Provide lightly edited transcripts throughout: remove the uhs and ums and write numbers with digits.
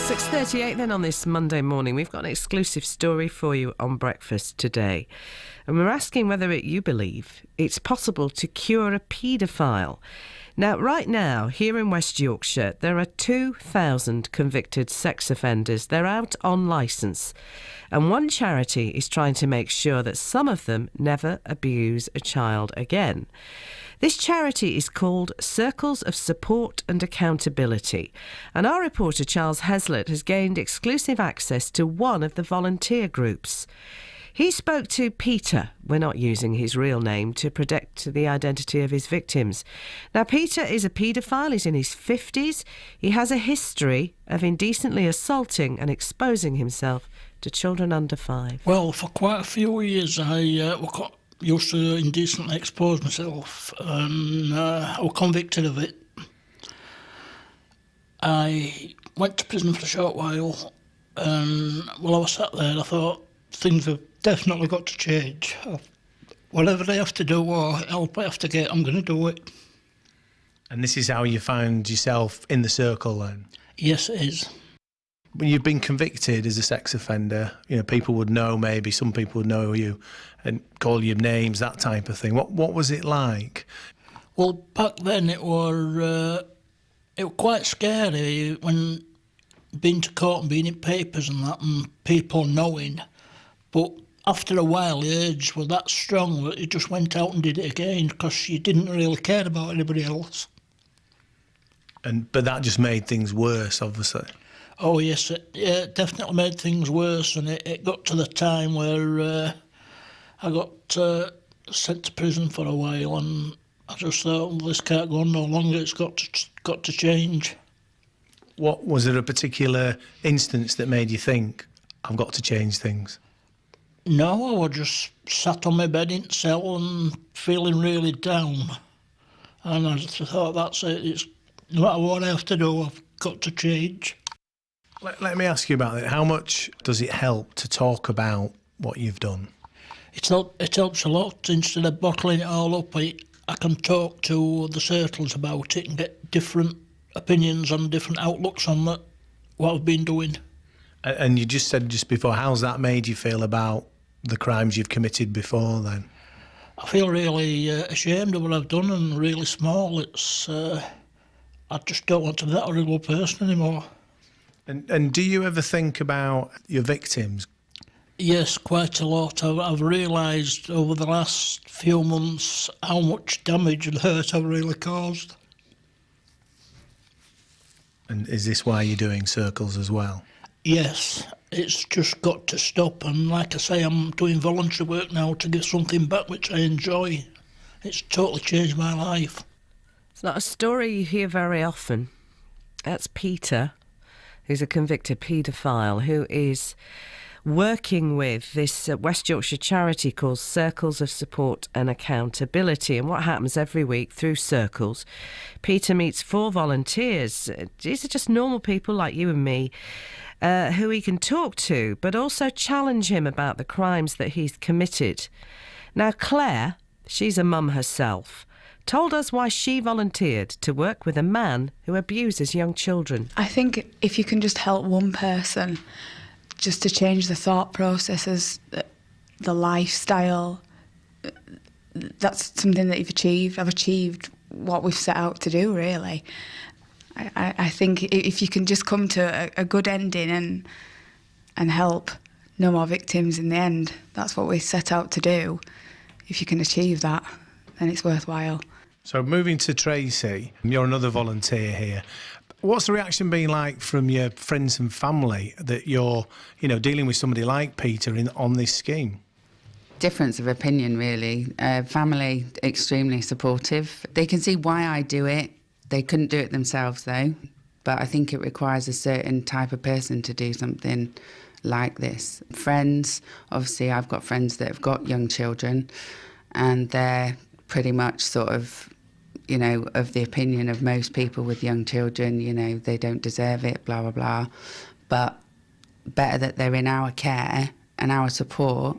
6:38 then on this Monday morning. We've got an exclusive story for you on breakfast today. And we're asking whether you believe it's possible to cure a paedophile. Now, right now, here in West Yorkshire, there are 2,000 convicted sex offenders. They're out on licence. And one charity is trying to make sure that some of them never abuse a child again. This charity is called Circles of Support and Accountability. And our reporter, Charles Heslett, has gained exclusive access to one of the volunteer groups. He spoke to Peter, we're not using his real name, to protect the identity of his victims. Now, Peter is a paedophile, he's in his 50s. He has a history of indecently assaulting and exposing himself to children under 5. Well, for quite a few years I used to indecently expose myself, and I was convicted of it. I went to prison for a short while, and while I was sat there I thought, things have definitely got to change. Whatever they have to do or help I have to get, I'm going to do it. And this is how you found yourself in the circle then? Yes, it is. When you've been convicted as a sex offender, you know, people would know, maybe some people would know you and call you names, that type of thing. What was it like? Well, back then it was quite scary when being to court and being in papers and that and people knowing. But after a while, the urge was that strong that you just went out and did it again because you didn't really care about anybody else. But that just made things worse, obviously. Oh, yes, it definitely made things worse, and it got to the time where I got sent to prison for a while, and I just thought, well, this can't go on no longer, it's got to change. Was there a particular instance that made you think, I've got to change things? No, I was just sat on my bed in the cell and feeling really down. And I just thought, that's it, no matter what I have to do, I've got to change. Let me ask you about it. How much does it help to talk about what you've done? It helps a lot. Instead of bottling it all up, I can talk to the circles about it and get different opinions and different outlooks on what I've been doing. And you just said just before, how's that made you feel about the crimes you've committed before then? I feel really ashamed of what I've done and really small. I just don't want to be that horrible person anymore. And do you ever think about your victims? Yes, quite a lot. I've realised over the last few months how much damage and hurt I've really caused. And is this why you're doing circles as well? Yes, it's just got to stop. And like I say, I'm doing voluntary work now to give something back which I enjoy. It's totally changed my life. It's not a story you hear very often. That's Peter, who's a convicted paedophile, who is working with this West Yorkshire charity called Circles of Support and Accountability. And what happens every week through Circles, Peter meets 4 volunteers. These are just normal people like you and me, who he can talk to, but also challenge him about the crimes that he's committed. Now, Claire, she's a mum herself, told us why she volunteered to work with a man who abuses young children. I think if you can just help one person, just to change the thought processes, the lifestyle, that's something that you've achieved. I've achieved what we've set out to do, really. I think if you can just come to a good ending and help no more victims in the end, that's what we set out to do. If you can achieve that, then it's worthwhile. So moving to Tracy, you're another volunteer here. What's the reaction been like from your friends and family that you're, dealing with somebody like Peter on this scheme? Difference of opinion, really. Family, extremely supportive. They can see why I do it. They couldn't do it themselves, though. But I think it requires a certain type of person to do something like this. Friends, obviously, I've got friends that have got young children, and they're pretty much sort of, of the opinion of most people with young children, they don't deserve it, blah, blah, blah. But better that they're in our care and our support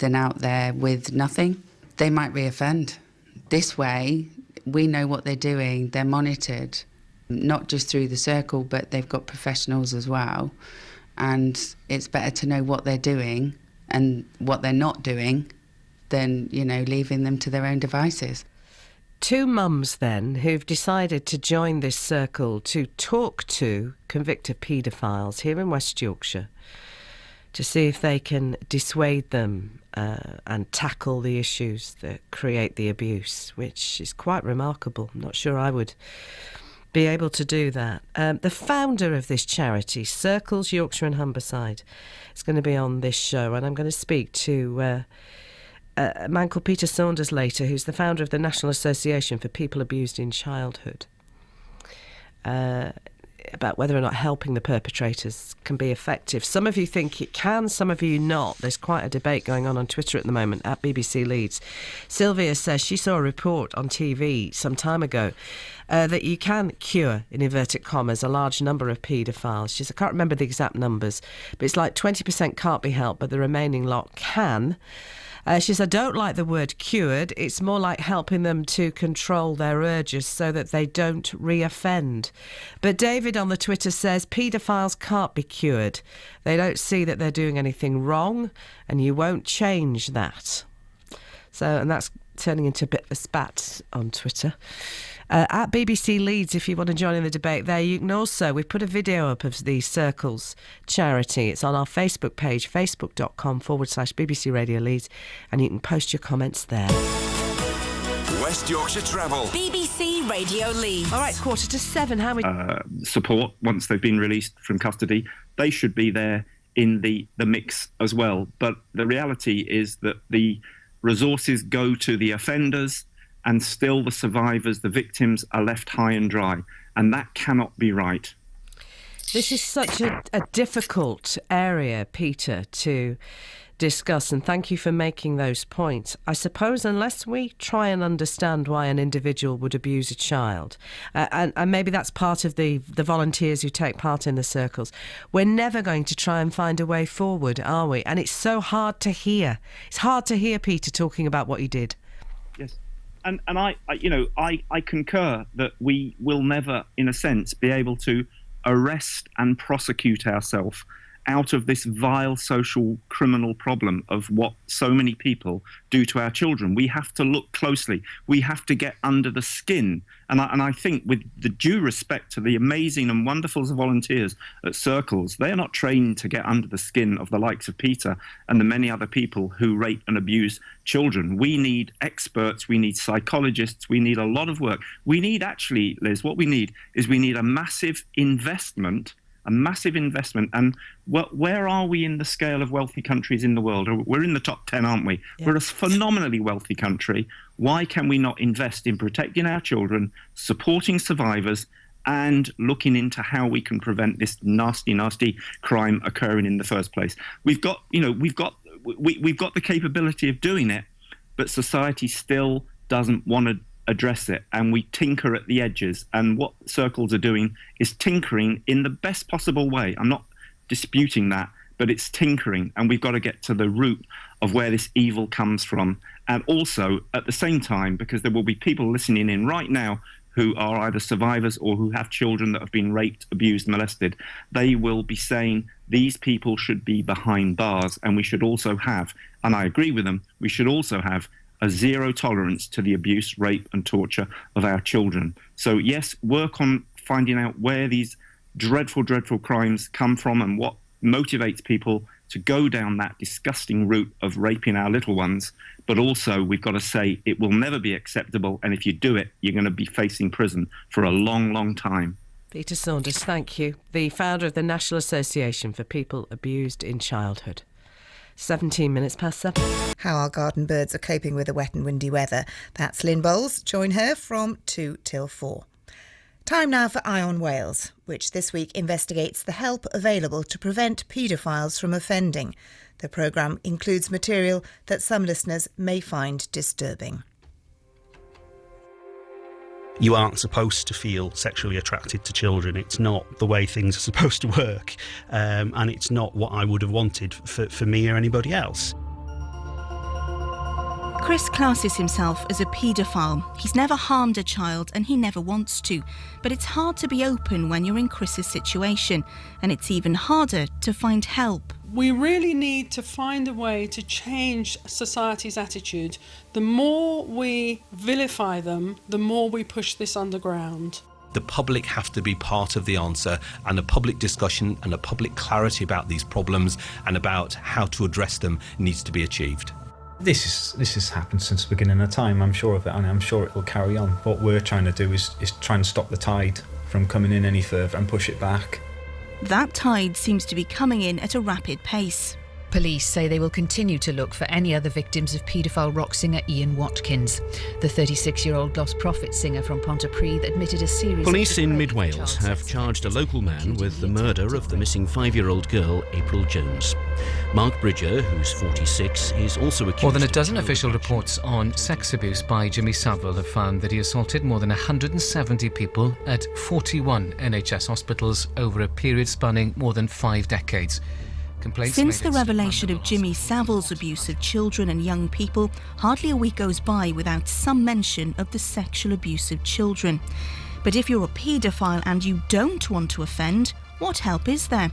than out there with nothing. They might reoffend. This way, we know what they're doing, they're monitored, not just through the circle, but they've got professionals as well. And it's better to know what they're doing and what they're not doing than, leaving them to their own devices. Two mums then who've decided to join this circle to talk to convicted paedophiles here in West Yorkshire to see if they can dissuade them and tackle the issues that create the abuse, which is quite remarkable. I'm not sure I would be able to do that. The founder of this charity, Circles Yorkshire and Humberside, is going to be on this show, and I'm going to speak to a man called Peter Saunders later, who's the founder of the National Association for People Abused in Childhood, about whether or not helping the perpetrators can be effective. Some of you think it can, some of you not. There's quite a debate going on Twitter at the moment at BBC Leeds. Sylvia says she saw a report on TV some time ago that you can cure, in inverted commas, a large number of paedophiles. She says, I can't remember the exact numbers, but it's like 20% can't be helped, but the remaining lot can. She says, I don't like the word cured. It's more like helping them to control their urges so that they don't reoffend. But David on the Twitter says, paedophiles can't be cured. They don't see that they're doing anything wrong, and you won't change that. So, and that's turning into a bit of a spat on Twitter. At BBC Leeds, if you want to join in the debate there, you can also, we've put a video up of the Circles charity. It's on our Facebook page, facebook.com/BBC Radio Leeds, and you can post your comments there. West Yorkshire Travel. BBC Radio Leeds. All right, 6:45. How we support once they've been released from custody. They should be there in the mix as well. But the reality is that the resources go to the offenders, and still the survivors, the victims, are left high and dry. And that cannot be right. This is such a difficult area, Peter, to discuss, and thank you for making those points. I suppose unless we try and understand why an individual would abuse a child, and maybe that's part of the volunteers who take part in the circles, we're never going to try and find a way forward, are we? And it's so hard to hear. It's hard to hear Peter talking about what he did. Yes. And I concur that we will never, in a sense, be able to arrest and prosecute ourselves out of this vile social criminal problem of what so many people do to our children. We have to look closely. We have to get under the skin. And I think, with the due respect to the amazing and wonderful volunteers at Circles, they are not trained to get under the skin of the likes of Peter and the many other people who rape and abuse children. We need experts, we need psychologists, we need a lot of work. We need, actually, Liz, what we need is a massive investment. And where are we in the scale of wealthy countries in the world? We're in the top 10, aren't we? Yeah. We're a phenomenally wealthy country. Why can we not invest in protecting our children, supporting survivors, and looking into how we can prevent this nasty, nasty crime occurring in the first place? We've got the capability of doing it, but society still doesn't want to address it, and we tinker at the edges. And what Circles are doing is tinkering in the best possible way. I'm not disputing that, but it's tinkering, and we've got to get to the root of where this evil comes from. And also, at the same time, because there will be people listening in right now who are either survivors or who have children that have been raped, abused, molested, they will be saying these people should be behind bars, and we should also have, and I agree with them, we should also have a zero tolerance to the abuse, rape and torture of our children. So yes, work on finding out where these dreadful, dreadful crimes come from and what motivates people to go down that disgusting route of raping our little ones. But also, we've got to say it will never be acceptable, and if you do it, you're going to be facing prison for a long, long time. Peter Saunders, thank you. The founder of the National Association for People Abused in Childhood. 7:17. How our garden birds are coping with the wet and windy weather. That's Lynn Bowles. Join her from 2 till 4. Time now for Eye on Wales, which this week investigates the help available to prevent paedophiles from offending. The programme includes material that some listeners may find disturbing. You aren't supposed to feel sexually attracted to children. It's not the way things are supposed to work, and it's not what I would have wanted for me or anybody else. Chris classes himself as a paedophile. He's never harmed a child and he never wants to. But it's hard to be open when you're in Chris's situation, and it's even harder to find help. We really need to find a way to change society's attitude. The more we vilify them, the more we push this underground. The public have to be part of the answer, and a public discussion and a public clarity about these problems and about how to address them needs to be achieved. This has happened since the beginning of time, I'm sure of it, and I'm sure it will carry on. What we're trying to do is try and stop the tide from coming in any further and push it back. That tide seems to be coming in at a rapid pace. Police say they will continue to look for any other victims of paedophile rock singer Ian Watkins. The 36-year-old Lost Prophet singer from Pontypridd admitted a series Police in Mid Wales have charged a local man with the murder of the missing 5-year-old girl April Jones. Mark Bridger, who's 46, is also accused. More than a dozen official reports on sex abuse by Jimmy Saville have found that he assaulted more than 170 people at 41 NHS hospitals over a period spanning more than 5 decades. Since the revelation of Jimmy Saville's abuse of children and young people, hardly a week goes by without some mention of the sexual abuse of children. But if you're a paedophile and you don't want to offend, what help is there?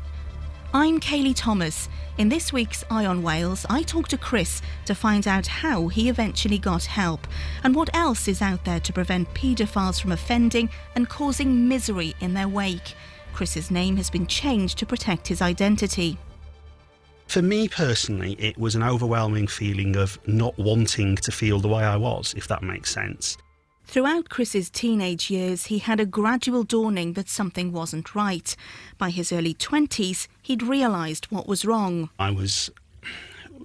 I'm Kayley Thomas. In this week's Eye on Wales, I talk to Chris to find out how he eventually got help and what else is out there to prevent paedophiles from offending and causing misery in their wake. Chris's name has been changed to protect his identity. For me personally, it was an overwhelming feeling of not wanting to feel the way I was, if that makes sense. Throughout Chris's teenage years, he had a gradual dawning that something wasn't right. By his early 20s, he'd realised what was wrong. I was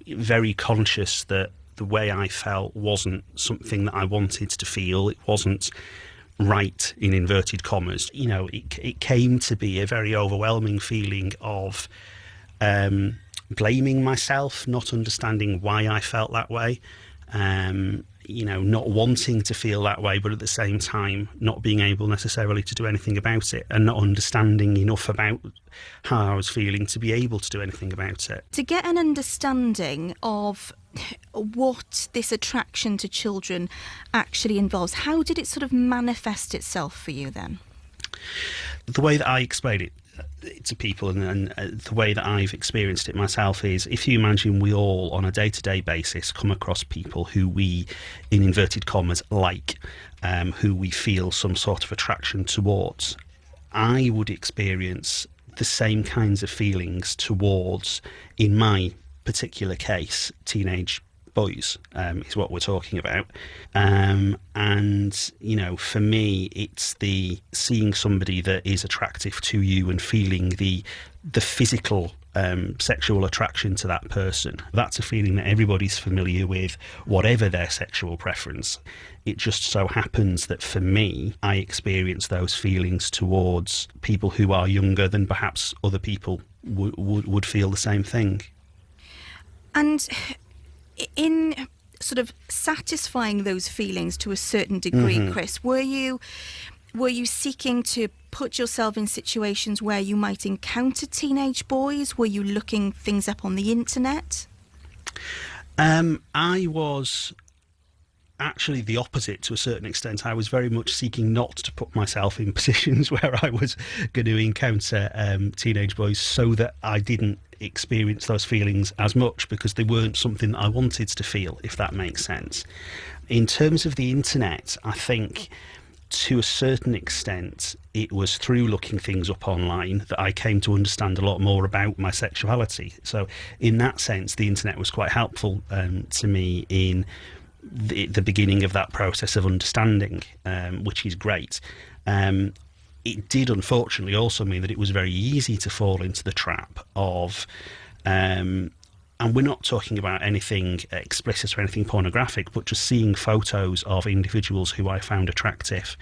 very conscious that the way I felt wasn't something that I wanted to feel. It wasn't right, in inverted commas. You know, it came to be a very overwhelming feeling of blaming myself, not understanding why I felt that way, not wanting to feel that way, but at the same time not being able necessarily to do anything about it, and not understanding enough about how I was feeling to be able to do anything about it. To get an understanding of what this attraction to children actually involves, how did it sort of manifest itself for you then? The way that I explain it to people and the way that I've experienced it myself is, if you imagine we all on a day-to-day basis come across people who we, in inverted commas, like, who we feel some sort of attraction towards, I would experience the same kinds of feelings towards, in my particular case, teenage boys, is what we're talking about. And, for me, it's the seeing somebody that is attractive to you and feeling the physical sexual attraction to that person. That's a feeling that everybody's familiar with, whatever their sexual preference. It just so happens that for me, I experience those feelings towards people who are younger than perhaps other people would feel the same thing. And in sort of satisfying those feelings to a certain degree, Chris, were you seeking to put yourself in situations where you might encounter teenage boys? Were you looking things up on the internet? I was actually the opposite to a certain extent. I was very much seeking not to put myself in positions where I was going to encounter teenage boys, so that I didn't experience those feelings as much, because they weren't something that I wanted to feel, if that makes sense. In terms of the internet, I think to a certain extent it was through looking things up online that I came to understand a lot more about my sexuality. So in that sense, the internet was quite helpful to me in the beginning of that process of understanding, which is great. It did unfortunately also mean that it was very easy to fall into the trap of, and we're not talking about anything explicit or anything pornographic, but just seeing photos of individuals who I found attractive.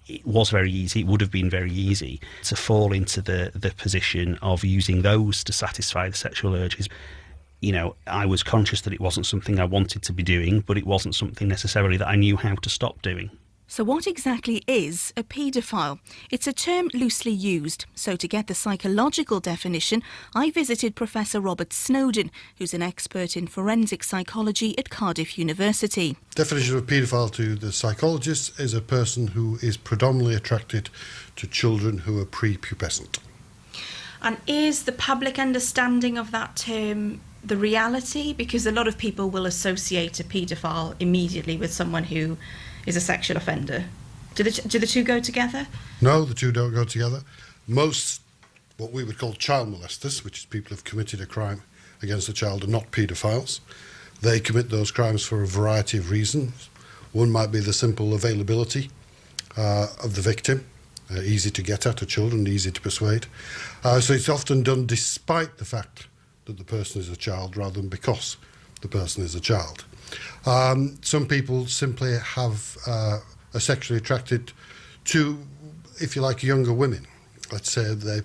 It was very easy, it would have been very easy to fall into the position of using those to satisfy the sexual urges. I was conscious that it wasn't something I wanted to be doing, but it wasn't something necessarily that I knew how to stop doing. So what exactly is a paedophile? It's a term loosely used. So to get the psychological definition, I visited Professor Robert Snowden, who's an expert in forensic psychology at Cardiff University. Definition of a paedophile to the psychologist is a person who is predominantly attracted to children who are prepubescent. And is the public understanding of that term the reality? Because a lot of people will associate a paedophile immediately with someone who is a sexual offender. Do the two go together? No, the two don't go together. Most, what we would call child molesters, which is people who have committed a crime against a child, are not paedophiles. They commit those crimes for a variety of reasons. One might be the simple availability of the victim, easy to get at, to children, easy to persuade. So it's often done despite the fact that the person is a child rather than because the person is a child. Some people simply have are sexually attracted to, if you like, younger women. Let's say they're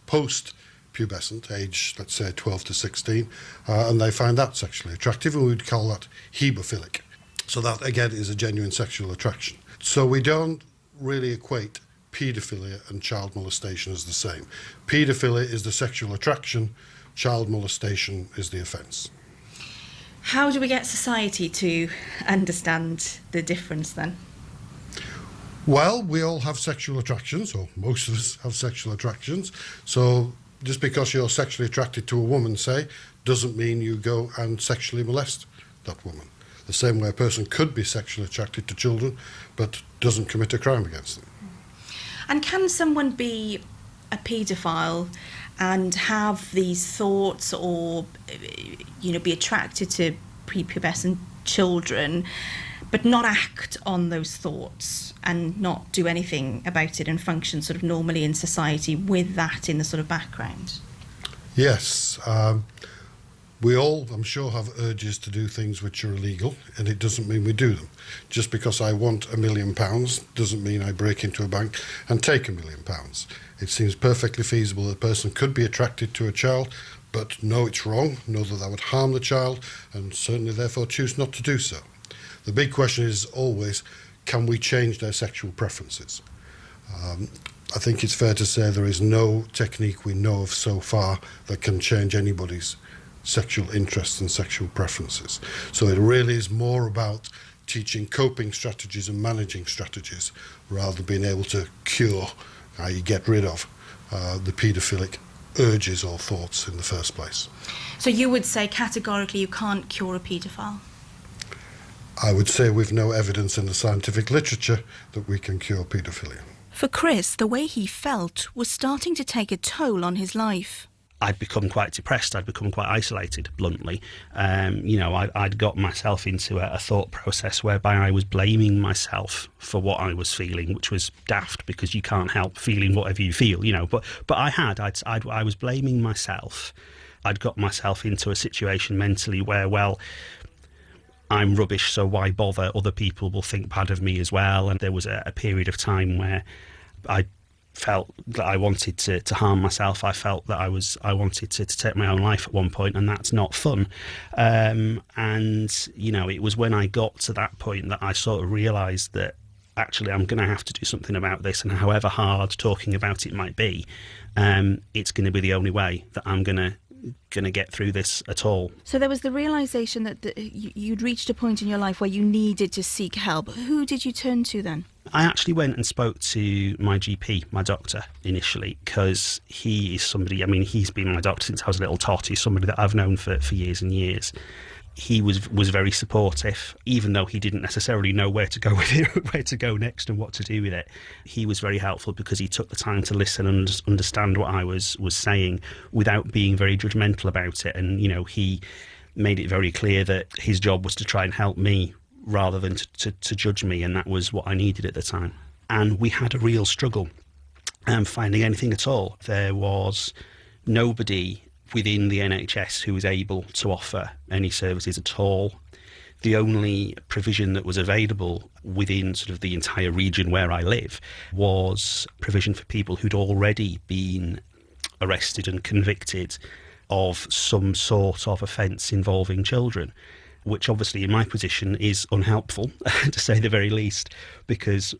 post-pubescent, age, let's say 12 to 16, and they find that sexually attractive, and we would call that hebephilic. So that, again, is a genuine sexual attraction. So we don't really equate paedophilia and child molestation as the same. Paedophilia is the sexual attraction, child molestation is the offence. How do we get society to understand the difference then? Well, we all have sexual attractions, or most of us have sexual attractions. So just because you're sexually attracted to a woman, say, doesn't mean you go and sexually molest that woman. The same way a person could be sexually attracted to children, but doesn't commit a crime against them. And can someone be a paedophile and have these thoughts, or be attracted to prepubescent children, but not act on those thoughts and not do anything about it and function sort of normally in society with that in the sort of background? Yes. We all, I'm sure, have urges to do things which are illegal, and it doesn't mean we do them. Just because I want £1 million doesn't mean I break into a bank and take £1 million. It seems perfectly feasible that a person could be attracted to a child, but know it's wrong, know that would harm the child, and certainly therefore choose not to do so. The big question is always, can we change their sexual preferences? I think it's fair to say there is no technique we know of so far that can change anybody's sexual interests and sexual preferences. So it really is more about teaching coping strategies and managing strategies rather than being able to cure, i.e. get rid of, the paedophilic urges or thoughts in the first place. So you would say categorically you can't cure a paedophile? I would say we've no evidence in the scientific literature that we can cure paedophilia. For Chris, the way he felt was starting to take a toll on his life. I'd become quite depressed. I'd become quite isolated, bluntly. I'd got myself into a thought process whereby I was blaming myself for what I was feeling, which was daft because you can't help feeling whatever you feel, But I was blaming myself. I'd got myself into a situation mentally where, well, I'm rubbish, so why bother? Other people will think bad of me as well. And there was a period of time where I felt that I wanted to harm myself. I felt that I wanted to take my own life at one point, and that's not fun. It was when I got to that point that I sort of realised that actually I'm going to have to do something about this, and however hard talking about it might be, it's going to be the only way that I'm going to get through this at all. So there was the realisation that you'd reached a point in your life where you needed to seek help. Who did you turn to then? I actually went and spoke to my GP, my doctor, initially, because he is somebody, he's been my doctor since I was a little tot. He's somebody that I've known for years and years. He was very supportive, even though he didn't necessarily know where to go with it, where to go next and what to do with it. He was very helpful because he took the time to listen and understand what I was saying without being very judgmental about it. And, he made it very clear that his job was to try and help me rather than to judge me, and that was what I needed at the time. And we had a real struggle finding anything at all. There was nobody within the NHS who was able to offer any services at all. The only provision that was available within sort of the entire region where I live was provision for people who'd already been arrested and convicted of some sort of offence involving children. which obviously in my position is unhelpful, to say the very least, because,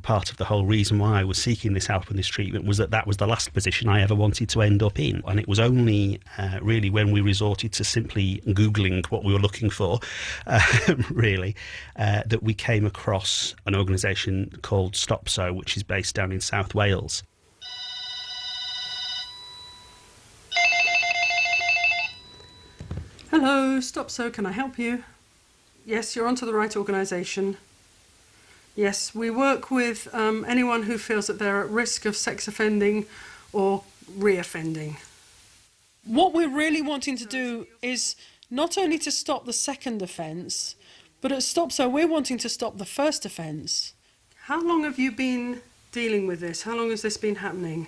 part of the whole reason why I was seeking this help and this treatment was that was the last position I ever wanted to end up in. And it was only really when we resorted to simply Googling what we were looking for, that we came across an organisation called STOP-SO, which is based down in South Wales. Hello, STOP-SO, can I help you? Yes, you're onto the right organisation. Yes, we work with anyone who feels that they're at risk of sex offending or re-offending. What we're really wanting to do is not only to stop the second offence, but at STOP-SO we're wanting to stop the first offence. How long have you been dealing with this? How long has this been happening?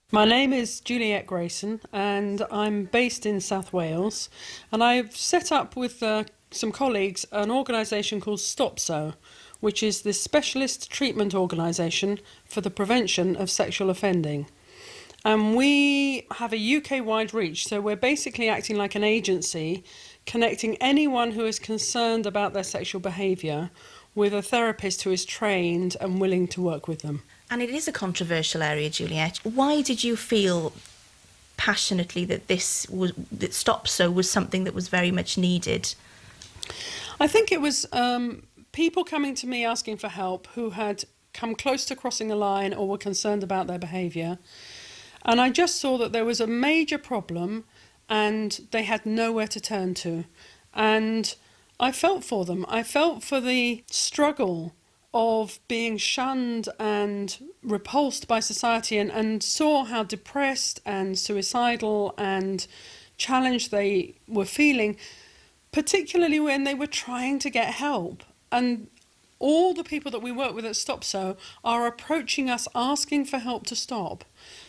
My name is Juliet Grayson and I'm based in South Wales, and I've set up with some colleagues an organisation called STOP-SO, which is the specialist treatment organisation for the prevention of sexual offending. And we have a UK-wide reach, so we're basically acting like an agency, connecting anyone who is concerned about their sexual behaviour with a therapist who is trained and willing to work with them. And it is a controversial area, Juliet. Why did you feel passionately that that STOP-SO was something that was very much needed? I think it was people coming to me asking for help who had come close to crossing a line or were concerned about their behaviour. And I just saw that there was a major problem and they had nowhere to turn to. And I felt for them. I felt for the struggle of being shunned and repulsed by society, and saw how depressed and suicidal and challenged they were feeling, particularly when they were trying to get help. And all the people that we work with at STOP-SO are approaching us asking for help to stop.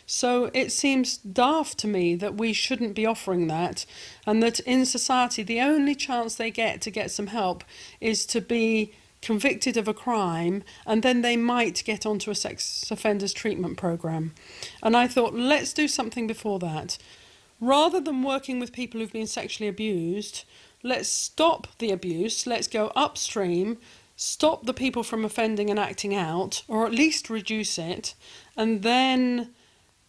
So it seems daft to me that we shouldn't be offering that, and that in society the only chance they get to get some help is to be convicted of a crime, and then they might get onto a sex offenders treatment programme. And I thought, let's do something before that. Rather than working with people who've been sexually abused, let's stop the abuse, let's go upstream, stop the people from offending and acting out, or at least reduce it, and then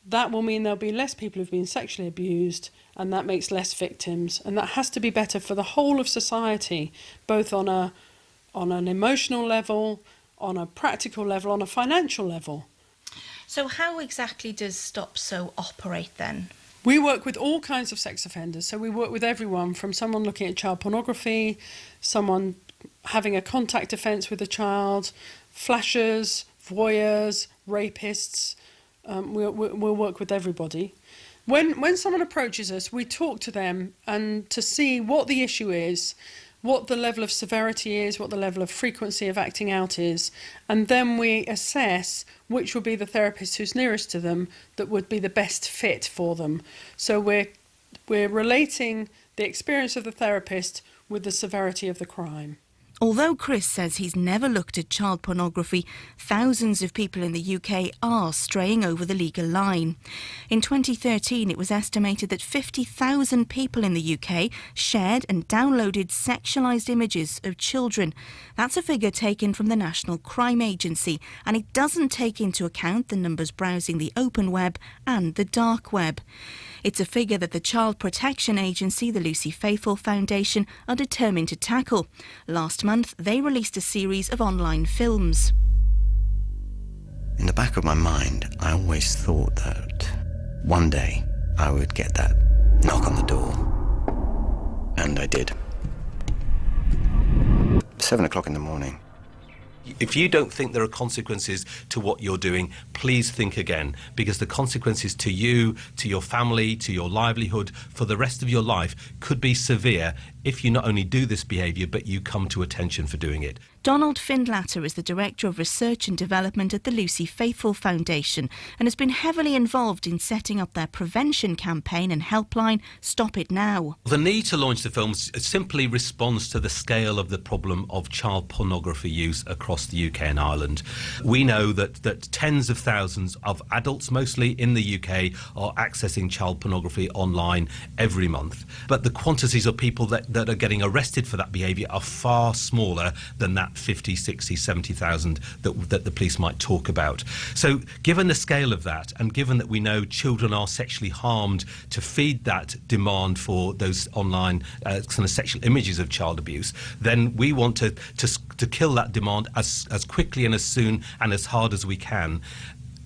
that will mean there'll be less people who've been sexually abused, and that makes less victims, and that has to be better for the whole of society, both on an emotional level, on a practical level, on a financial level. So how exactly does STOP-SO operate then? We work with all kinds of sex offenders. So we work with everyone from someone looking at child pornography, someone having a contact offence with a child, flashers, voyeurs, rapists. We'll work with everybody. When someone approaches us, we talk to them and to see what the issue is, what the level of severity is, what the level of frequency of acting out is, and then we assess which will be the therapist who's nearest to them that would be the best fit for them. So we're relating the experience of the therapist with the severity of the crime. Although Chris says he's never looked at child pornography, thousands of people in the UK are straying over the legal line. In 2013, it was estimated that 50,000 people in the UK shared and downloaded sexualised images of children. That's a figure taken from the National Crime Agency, and it doesn't take into account the numbers browsing the open web and the dark web. It's a figure that the Child Protection Agency, the Lucy Faithfull Foundation, are determined to tackle. Last month, they released a series of online films. In the back of my mind, I always thought that one day I would get that knock on the door. And I did. 7 o'clock in the morning. If you don't think there are consequences to what you're doing, please think again, because the consequences to you, to your family, to your livelihood, for the rest of your life could be severe if you not only do this behaviour, but you come to attention for doing it. Donald Findlater is the Director of Research and Development at the Lucy Faithfull Foundation and has been heavily involved in setting up their prevention campaign and helpline Stop It Now. The need to launch the film simply responds to the scale of the problem of child pornography use across the UK and Ireland. We know that tens of thousands of adults, mostly in the UK, are accessing child pornography online every month. But the quantities of people that are getting arrested for that behaviour are far smaller than that 50, 60, 70,000 that the police might talk about. So given the scale of that, and given that we know children are sexually harmed, to feed that demand for those online kind of sexual images of child abuse, then we want to kill that demand as quickly and as soon and as hard as we can.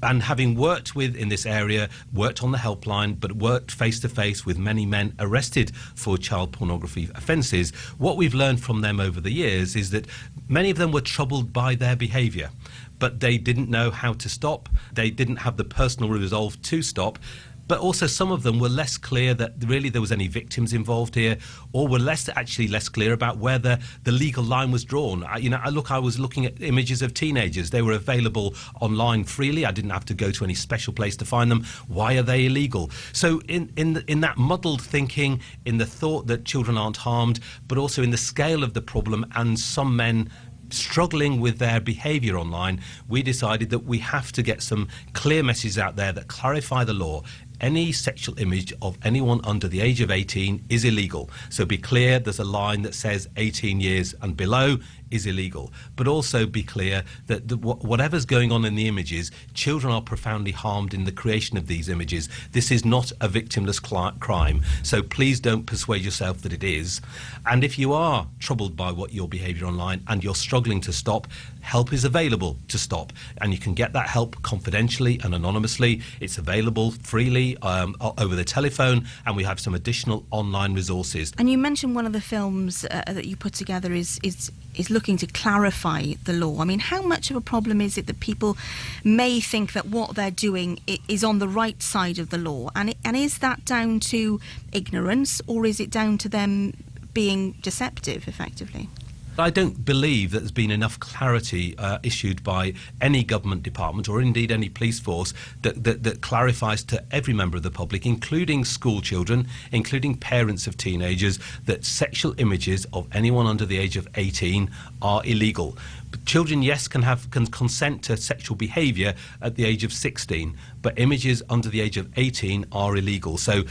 And having worked in this area, worked on the helpline, but worked face-to-face with many men arrested for child pornography offences, what we've learned from them over the years is that many of them were troubled by their behaviour, but they didn't know how to stop. They didn't have the personal resolve to stop. But also some of them were less clear that really there was any victims involved here, or were less clear about where the legal line was drawn. I was looking at images of teenagers. They were available online freely. I didn't have to go to any special place to find them. Why are they illegal? So in that muddled thinking, in the thought that children aren't harmed, but also in the scale of the problem and some men struggling with their behaviour online, we decided that we have to get some clear messages out there that clarify the law. Any sexual image of anyone under the age of 18 is illegal. So be clear, there's a line that says 18 years and below is illegal. But also be clear that whatever's going on in the images, children are profoundly harmed in the creation of these images. This is not a victimless crime. So please don't persuade yourself that it is. And if you are troubled by your behaviour online and you're struggling to stop, help is available to stop. And you can get that help confidentially and anonymously. It's available freely over the telephone, and we have some additional online resources. And you mentioned one of the films that you put together is looking to clarify the law. I mean, how much of a problem is it that people may think that what they're doing is on the right side of the law? And is that down to ignorance, or is it down to them being deceptive, effectively? I don't believe that there's been enough clarity issued by any government department or indeed any police force that clarifies to every member of the public, including school children, including parents of teenagers, that sexual images of anyone under the age of 18 are illegal. But children, yes, can consent to sexual behaviour at the age of 16, but images under the age of 18 are illegal. So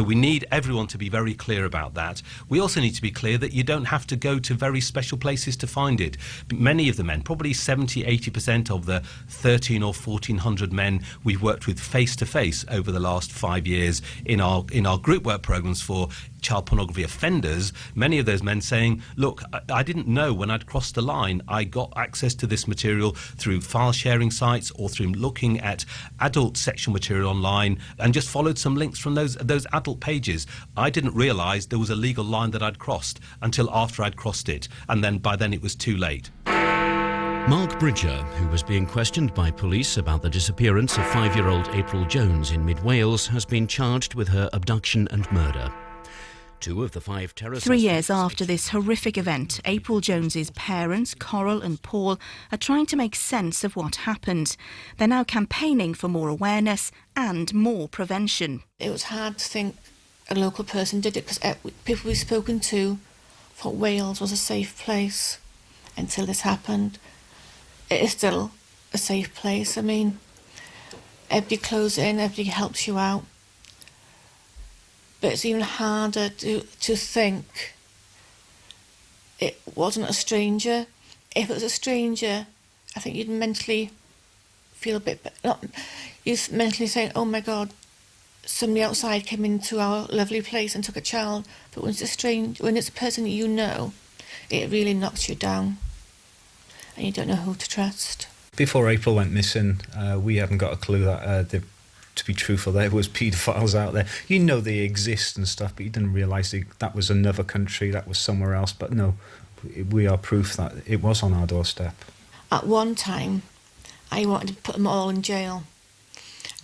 we need everyone to be very clear about that. We also need to be clear that you don't have to go to very special places to find it. Many of the men, probably 70-80% of the 13 or 1400 men we've worked with face-to-face over the last 5 years in our group work programmes for child pornography offenders, many of those men saying, look, I didn't know when I'd crossed the line. I got access to this material through file sharing sites or through looking at adult sexual material online and just followed some links from those adult pages. I didn't realise there was a legal line that I'd crossed until after I'd crossed it, and then by then it was too late. Mark Bridger, who was being questioned by police about the disappearance of 5-year-old April Jones in mid-Wales, has been charged with her abduction and murder. 2 of the 5 terror 3 years after this horrific event, April Jones's parents, Coral and Paul, are trying to make sense of what happened. They're now campaigning for more awareness and more prevention. It was hard to think a local person did it, because people we've spoken to thought Wales was a safe place until this happened. It is still a safe place. I mean, everybody closes in, everybody helps you out. But it's even harder to think it wasn't a stranger. If it was a stranger, I think you'd mentally feel a bit... You'd mentally say, oh my God, somebody outside came into our lovely place and took a child. But when it's a person you know, it really knocks you down. And you don't know who to trust. Before April went missing, we hadn't got a clue that... to be truthful, there was paedophiles out there. You know they exist and stuff, but you didn't realise that was another country, that was somewhere else. But no, we are proof that it was on our doorstep. At one time, I wanted to put them all in jail.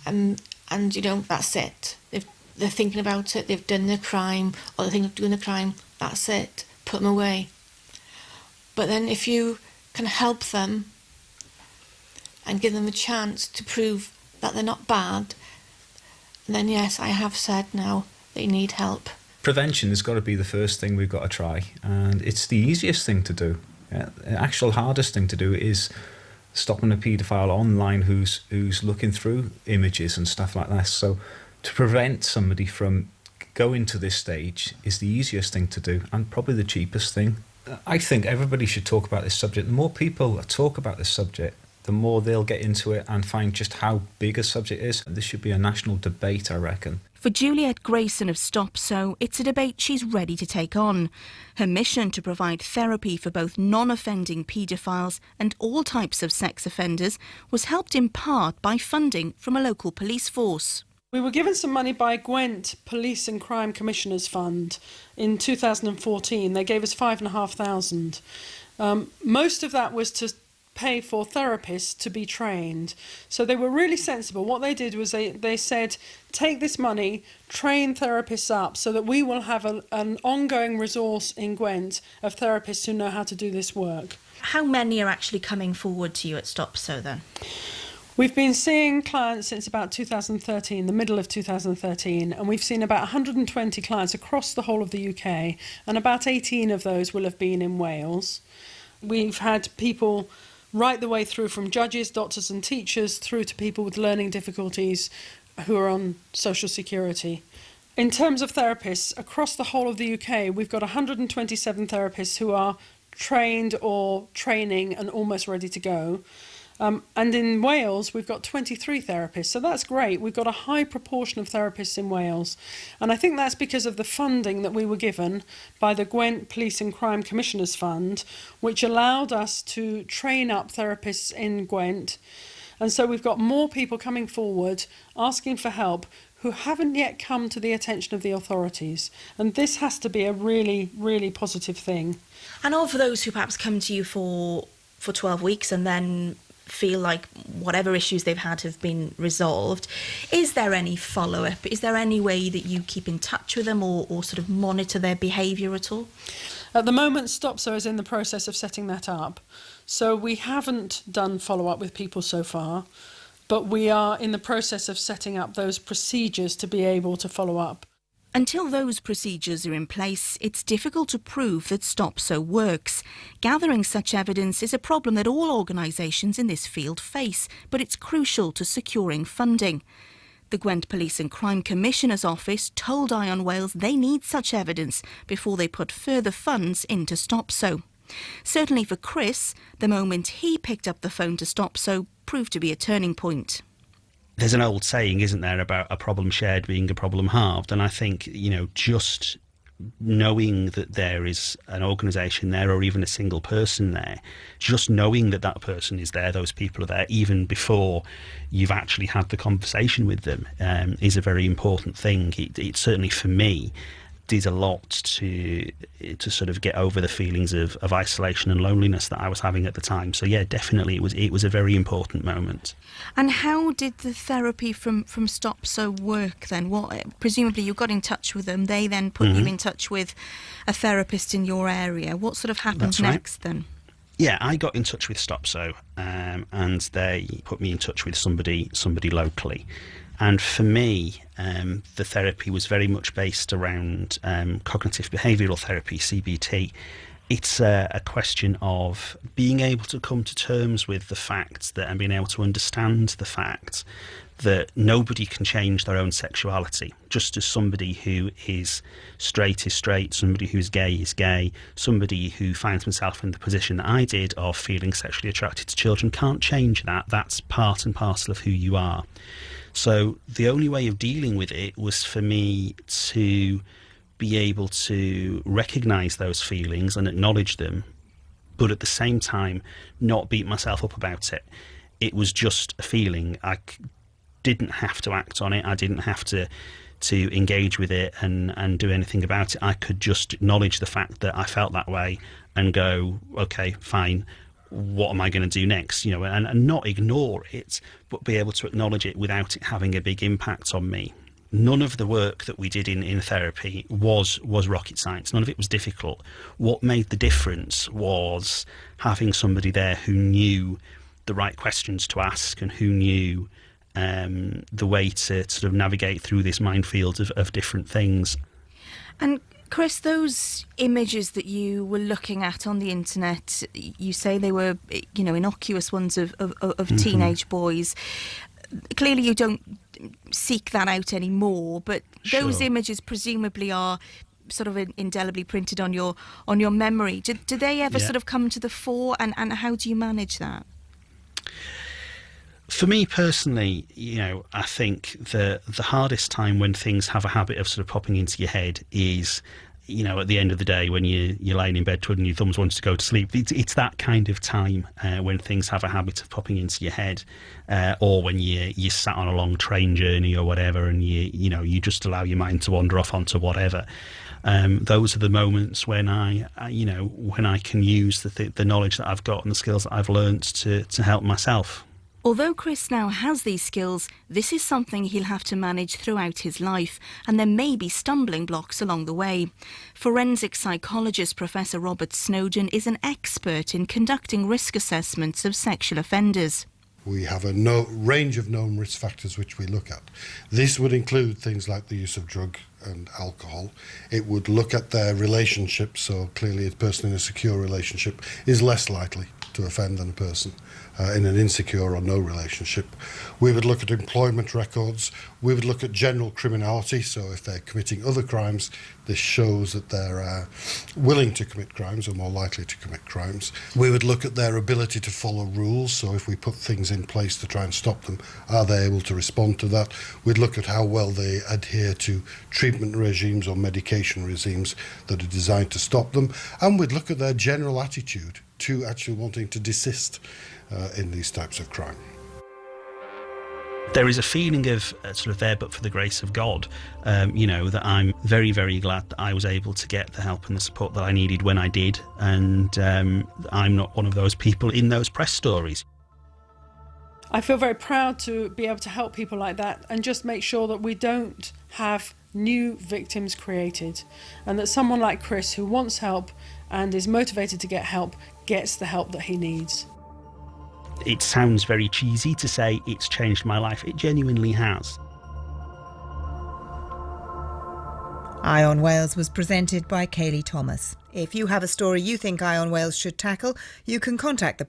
And you know, that's it. They're thinking about it, they've done the crime, or they're thinking of doing the crime, that's it, put them away. But then if you can help them and give them a chance to prove that they're not bad, then yes, I have said now they need help. Prevention has got to be the first thing we've got to try, and it's the easiest thing to do. The actual hardest thing to do is stopping a paedophile online who's looking through images and stuff like that. So to prevent somebody from going to this stage is the easiest thing to do, and probably the cheapest thing. I think everybody should talk about this subject. The more people talk about this subject, the more they'll get into it and find just how big a subject is. This should be a national debate, I reckon. For Juliet Grayson of Stop So, it's a debate she's ready to take on. Her mission to provide therapy for both non-offending paedophiles and all types of sex offenders was helped in part by funding from a local police force. We were given some money by Gwent Police and Crime Commissioners Fund in 2014. They gave us $5,500. Most of that was to pay for therapists to be trained. So they were really sensible. What they did was they said, take this money, train therapists up so that we will have an ongoing resource in Gwent of therapists who know how to do this work. How many are actually coming forward to you at Stop So then? We've been seeing clients since about 2013, the middle of 2013, and we've seen about 120 clients across the whole of the UK, and about 18 of those will have been in Wales. We've had people right the way through, from judges, doctors and teachers, through to people with learning difficulties who are on social security. In terms of therapists, across the whole of the UK, we've got 127 therapists who are trained or training and almost ready to go. And in Wales, we've got 23 therapists, so that's great. We've got a high proportion of therapists in Wales. And I think that's because of the funding that we were given by the Gwent Police and Crime Commissioners Fund, which allowed us to train up therapists in Gwent. And so we've got more people coming forward, asking for help, who haven't yet come to the attention of the authorities. And this has to be a really, really positive thing. And of those who perhaps come to you for 12 weeks and then feel like whatever issues they've had have been resolved, is there any follow-up? Is there any way that you keep in touch with them or sort of monitor their behaviour at all? At the moment, Stop So is in the process of setting that up. So we haven't done follow-up with people so far, but we are in the process of setting up those procedures to be able to follow up. Until those procedures are in place, it's difficult to prove that Stop So works. Gathering such evidence is a problem that all organisations in this field face, but it's crucial to securing funding. The Gwent Police and Crime Commissioner's Office told Eye on Wales they need such evidence before they put further funds into Stop So. Certainly for Chris, the moment he picked up the phone to Stop So proved to be a turning point. There's an old saying, isn't there, about a problem shared being a problem halved, and I think, just knowing that there is an organisation there or even a single person there, just knowing that that person is there, those people are there, even before you've actually had the conversation with them, is a very important thing. It certainly, for me, did a lot to sort of get over the feelings of isolation and loneliness that I was having at the time. So yeah, definitely it was a very important moment. And how did the therapy from Stop So work then? Presumably you got in touch with them, they then put you in touch with a therapist in your area. What sort of happened next then? Yeah, I got in touch with Stop So, and they put me in touch with somebody locally. And for me, the therapy was very much based around cognitive behavioural therapy, CBT. It's a question of being able to come to terms with the fact that, and being able to understand the fact that nobody can change their own sexuality. Just as somebody who is straight, somebody who's gay is gay, somebody who finds himself in the position that I did of feeling sexually attracted to children can't change that. That's part and parcel of who you are. So the only way of dealing with it was for me to be able to recognise those feelings and acknowledge them, but at the same time not beat myself up about it. It was just a feeling. I didn't have to act on it. I didn't have to engage with it and do anything about it. I could just acknowledge the fact that I felt that way and go, okay, fine, what am I going to do next? And not ignore it, but be able to acknowledge it without it having a big impact on me. none of the work that we did in therapy was rocket science. None of it was difficult. What made the difference was having somebody there who knew the right questions to ask and who knew the way to sort of navigate through this minefield of different things. And Chris, those images that you were looking at on the internet, you say they were, innocuous ones of teenage boys. Clearly you don't seek that out anymore, but those images presumably are sort of indelibly printed on your memory. Do they ever sort of come to the fore, and how do you manage that? For me personally, I think the hardest time when things have a habit of sort of popping into your head is, at the end of the day when you're lying in bed twiddling your thumbs wanting to go to sleep. It's that kind of time when things have a habit of popping into your head, or when you sat on a long train journey or whatever, and you just allow your mind to wander off onto whatever. Those are the moments when I can use the knowledge that I've got and the skills that I've learnt to help myself. Although Chris now has these skills, this is something he'll have to manage throughout his life, and there may be stumbling blocks along the way. Forensic psychologist Professor Robert Snowden is an expert in conducting risk assessments of sexual offenders. We have a range of known risk factors which we look at. This would include things like the use of drug and alcohol. It would look at their relationship, so clearly a person in a secure relationship is less likely to offend than a person in an insecure or no relationship. We would look at employment records. We would look at general criminality, so if they're committing other crimes, this shows that they're willing to commit crimes or more likely to commit crimes. We would look at their ability to follow rules, so if we put things in place to try and stop them, are they able to respond to that? We'd look at how well they adhere to treatment regimes or medication regimes that are designed to stop them, and we'd look at their general attitude to actually wanting to desist in these types of crime. There is a feeling of sort of there but for the grace of God, that I'm very, very glad that I was able to get the help and the support that I needed when I did, and I'm not one of those people in those press stories. I feel very proud to be able to help people like that and just make sure that we don't have new victims created, and that someone like Chris, who wants help and is motivated to get help, gets the help that he needs. It sounds very cheesy to say it's changed my life. It genuinely has. Eye on Wales was presented by Kayley Thomas. If you have a story you think Eye on Wales should tackle, you can contact the